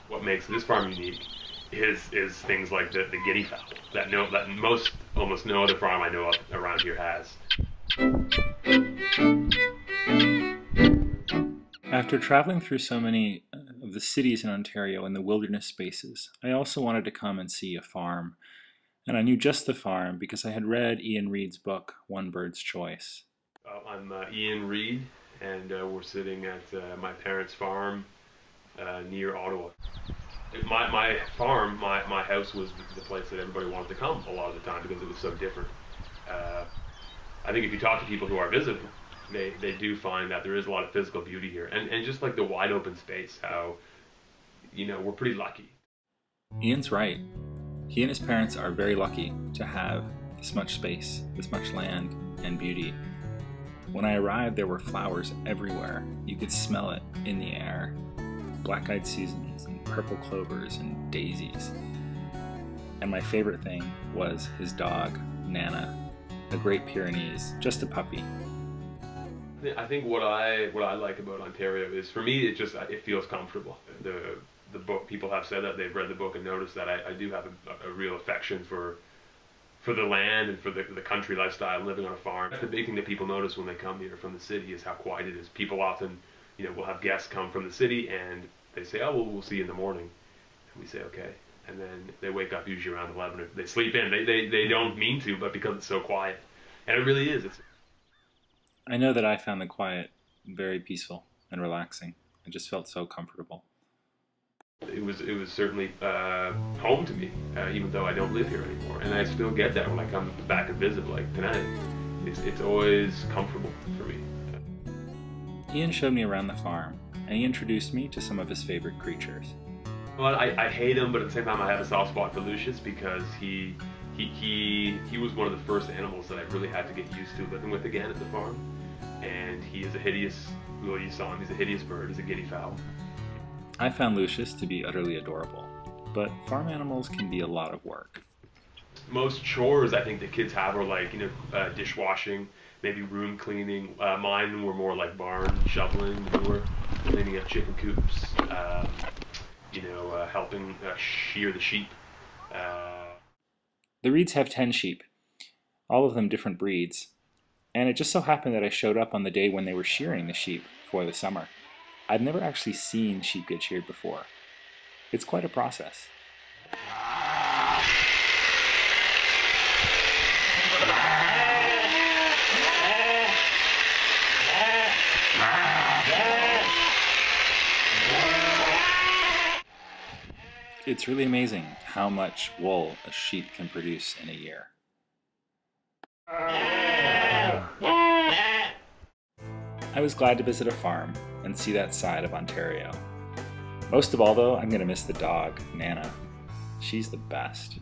What makes this farm unique is things like the guinea fowl that almost no other farm I know of around here has. After traveling through so many of the cities in Ontario and the wilderness spaces, I also wanted to come and see a farm. And I knew just the farm because I had read Iain Reid's book, One Bird's Choice. I'm Iain Reid, and we're sitting at my parents' farm near Ottawa. My farm, my house was the place that everybody wanted to come a lot of the time because it was so different. I think if you talk to people who are visiting, they do find that there is a lot of physical beauty here, and just like the wide open space, how we're pretty lucky. Ian's right. He and his parents are very lucky to have this much space, this much land and beauty. When I arrived, there were flowers everywhere. You could smell it in the air. Black-eyed Susans and purple clovers and daisies. And my favorite thing was his dog, Nanna, a Great Pyrenees, just a puppy. I think what I like about Ontario is, for me, it feels comfortable. The book, people have said that they've read the book and noticed that I do have a real affection for the land and for the country lifestyle, living on a farm. That's the big thing that people notice when they come here from the city, is how quiet it is. People often, will have guests come from the city and they say, oh, well, we'll see you in the morning. And we say, okay. And then they wake up usually around 11, or they sleep in. They don't mean to, but because it's so quiet. And it really is. I know that I found the quiet very peaceful and relaxing. I just felt so comfortable. It was certainly home to me, even though I don't live here anymore. And I still get that when I come back and visit, like tonight. It's always comfortable for me. Iain showed me around the farm, and he introduced me to some of his favorite creatures. Well, I hate him, but at the same time I have a soft spot for Lucius because he was one of the first animals that I really had to get used to living with again at the farm. And he is a hideous, well, you saw him, he's a hideous bird, he's a guinea fowl. I found Lucius to be utterly adorable, but farm animals can be a lot of work. Most chores I think the kids have are like, dishwashing, maybe room cleaning. Mine were more like barn shoveling, manure, cleaning up chicken coops, helping shear the sheep. The Reids have 10 sheep, all of them different breeds, and it just so happened that I showed up on the day when they were shearing the sheep for the summer. I'd never actually seen sheep get sheared before. It's quite a process. It's really amazing how much wool a sheep can produce in a year. I was glad to visit a farm and see that side of Ontario. Most of all though, I'm going to miss the dog, Nanna. She's the best.